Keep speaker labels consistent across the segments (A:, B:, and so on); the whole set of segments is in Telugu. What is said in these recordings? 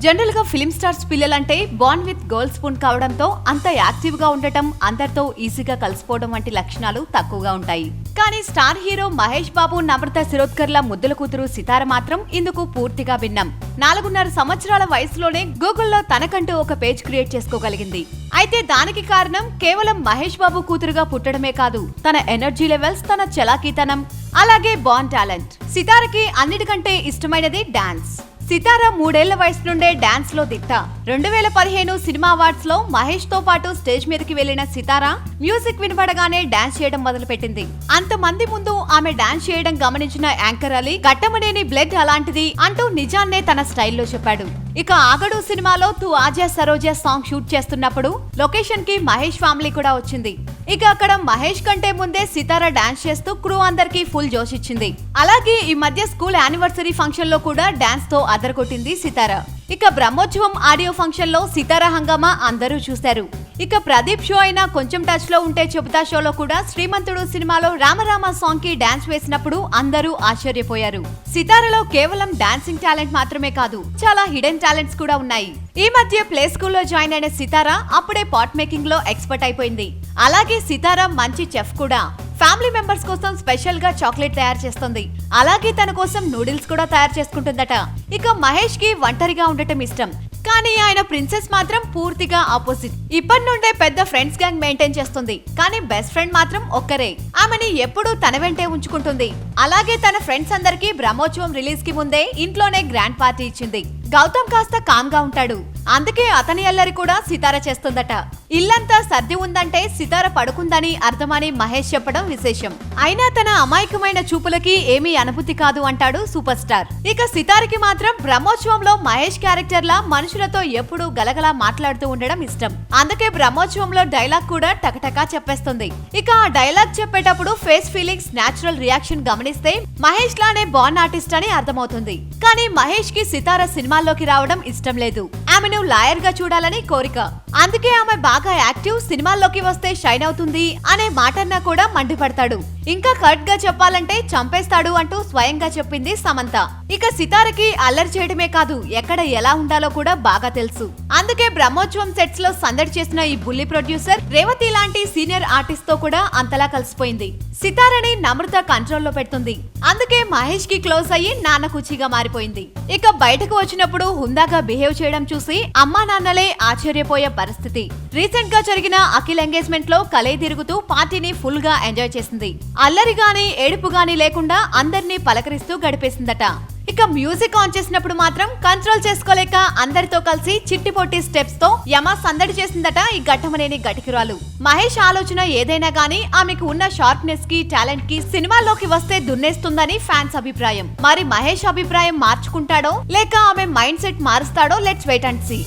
A: జనరల్ గా ఫిలిం స్టార్స్ పిల్లలంటే బార్న్ విత్ గోల్డ్ స్పూన్ కావడంతో అంత యాక్టివ్ గా ఉండటం, అందరితో ఈజీగా కలిసిపోవడం వంటి లక్షణాలు తక్కువగా ఉంటాయి. కానీ స్టార్ హీరో మహేష్ బాబు, నమ్రత శిరోద్కర్ల ముద్దుల కూతురు సితార మాత్రం ఇందుకు పూర్తిగా భిన్నం. 4.5 సంవత్సరాల వయసులోనే గూగుల్లో తనకంటూ ఒక పేజ్ క్రియేట్ చేసుకోగలిగింది. అయితే దానికి కారణం కేవలం మహేష్ బాబు కూతురుగా పుట్టడమే కాదు, తన ఎనర్జీ లెవెల్స్, తన చలాకీతనం, అలాగే బార్న్ టాలెంట్. సితారకి అన్నిటికంటే ఇష్టమైనది డాన్స్. సితార 3 ఏళ్ల వయసు నుండే డాన్స్ లో దిట్ట. 2015 సినిమా అవార్డ్స్ లో మహేష్ తో పాటు స్టేజ్ మీదకి వెళ్లిన సితార మ్యూజిక్ వినపడగానే డాన్స్ చేయడం మొదలుపెట్టింది. అంతమంది ముందు ఆమె డాన్స్ చేయడం గమనించిన యాంకర్ అలీ, గట్టమనేని బ్లడ్ అలాంటిది అంటూ నిజాన్నే తన స్టైల్లో చెప్పాడు. ఇక ఆగడు సినిమాలో తు ఆజా సరోజా సాంగ్ షూట్ చేస్తున్నప్పుడు లొకేషన్ కి మహేష్ ఫ్యామిలీ కూడా వచ్చింది. ఇక అక్కడ మహేష్ కంటే ముందే సితార డాన్స్ చేస్తూ క్రూ అందరికి ఫుల్ జోష్ ఇచ్చింది. అలాగే ఈ మధ్య స్కూల్ యానివర్సరీ ఫంక్షన్ లో కూడా డాన్స్ తో అదరగొట్టింది సితార. ఇక బ్రహ్మోత్సవం ఆడియో ఫంక్షన్ లో సితార హంగామా అందరూ చూశారు. ఇక ప్రదీప్ షో అయినా కొంచెం టచ్ లో ఉంటే చెబుతా షోలో కూడా శ్రీమంతుడు సినిమాలో రామరామ సాంగ్ కి డాన్స్ వేసినప్పుడు అందరూ ఆశ్చర్యపోయారు. సితారలో కేవలం డాన్సింగ్ టాలెంట్ మాత్రమే కాదు, చాలా హిడెన్ టాలెంట్స్ కూడా ఉన్నాయి. ఈ మధ్య ప్లే స్కూల్లో జాయిన్ అయిన సితార అప్పుడే పాట్ మేకింగ్ లో ఎక్స్పర్ట్ అయిపోయింది. అలాగే సితార మంచి చెఫ్ కూడా. ఫ్యామిలీ మెంబర్స్ కోసం స్పెషల్ గా చాక్లెట్ తయారు చేస్తుంది. అలాగే తన కోసం నూడిల్స్ కూడా తయారు చేసుకుంటుందట. ఇక మహేష్ కి ఒంటరిగా ఉండటం ఇష్టం, కానీ ఆయన ప్రిన్సెస్ మాత్రం పూర్తిగా ఆపోజిట్. ఇప్పటి నుండే పెద్ద ఫ్రెండ్స్ గ్యాంగ్ మెయింటైన్ చేస్తుంది, కానీ బెస్ట్ ఫ్రెండ్ మాత్రం ఒక్కరే. ఆమెని ఎప్పుడూ తన వెంటే ఉంచుకుంటుంది. అలాగే తన ఫ్రెండ్స్ అందరికీ బ్రహ్మోత్సవం రిలీజ్ కి ముందే ఇంట్లోనే గ్రాండ్ పార్టీ ఇచ్చింది. గౌతమ్ కాస్త కామ్ గా ఉంటాడు, అందుకే అతని అల్లరి కూడా సితార చేస్తుందట. ఇల్లంతా సర్ది ఉందంటే సితార పడుకుందని అర్థమని మహేష్ చెప్పడం విశేషం. అయినా తన అమాయకమైన చూపులకి ఏమీ అనుభూతి కాదు అంటాడు సూపర్ స్టార్. ఇక సితారకి మాత్రం బ్రహ్మోత్సవంలో మహేష్ క్యారెక్టర్ లా మనుషులతో ఎప్పుడూ గలగలా మాట్లాడుతూ ఉండడం ఇష్టం. అందుకే బ్రహ్మోత్సవంలో డైలాగ్ కూడా టకటకా చెప్పేస్తుంది. ఇక ఆ డైలాగ్ చెప్పేటప్పుడు ఫేస్ ఫీలింగ్స్, నేచురల్ రియాక్షన్ గమనిస్తే మహేష్ లానే బార్న్ ఆర్టిస్ట్ అని అర్థమవుతుంది. కానీ మహేష్ కి సితార సినిమాల్లోకి రావడం ఇష్టం లేదు. ఆమెను లాయర్ గా చూడాలని కోరిక. అందుకే ఆమె బాగా యాక్టివ్, సినిమాల్లోకి వస్తే షైన్ అవుతుంది అనే మాటన్నా కూడా మండిపడతాడు. ఇంకా కట్ గా చెప్పాలంటే చంపేస్తాడు అంటూ స్వయంగా చెప్పింది సమంత. ఇక సితారకి అల్లరి చేయడమే కాదు, ఎక్కడ ఎలా ఉండాలో కూడా బాగా తెలుసు. అందుకే బ్రహ్మోత్సవం సెట్స్ లో సందడి చేసిన ఈ బుల్లి ప్రొడ్యూసర్ రేవతి లాంటి సీనియర్ ఆర్టిస్ట్ తో కూడా అంతలా కలిసిపోయింది. సితారని నమ్రత కంట్రోల్ లో పెడుతుంది. అందుకే మహేష్ కి క్లోజ్ అయ్యి నాన్న కుచిగా మారిపోయింది. ఇక బయటకు వచ్చినప్పుడు హుందాగా బిహేవ్ చేయడం చూసి అమ్మా నాన్నలే ఆశ్చర్యపోయే పరిస్థితి. రీసెంట్ గా జరిగిన అఖిల్ ఎంగేజ్మెంట్ లో కలే తిరుగుతూ పార్టీని ఫుల్ గా ఎంజాయ్ చేసింది. అల్లరి గాని ఏడుపు గాని లేకుండా అందరినీ పలకరిస్తూ గడిపేసిందట. ఇక మ్యూజిక్ ఆన్ చేసినప్పుడు మాత్రం కంట్రోల్ చేసుకోలేక అందరితో కలిసి చిట్టి పొట్టి స్టెప్స్ తో యమ సందడి చేసిందట ఈ ఘట్టమనేని గటికురాలు. మహేష్ ఆలోచన ఏదైనా గానీ ఆమెకు ఉన్న షార్ప్నెస్ కి, టాలెంట్ కి సినిమాల్లోకి వస్తే దున్నేస్తుందని ఫ్యాన్స్ అభిప్రాయం. మరి మహేష్ అభిప్రాయం మార్చుకుంటాడో లేక ఆమె మైండ్ సెట్ మారుస్తాడో, let's wait and see.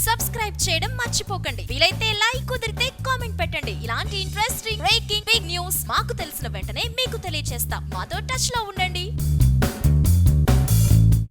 B: Subscribe చేయడం మర్చిపోకండి. వీలైతే లైక్, కుదిరితే కామెంట్ పెట్టండి.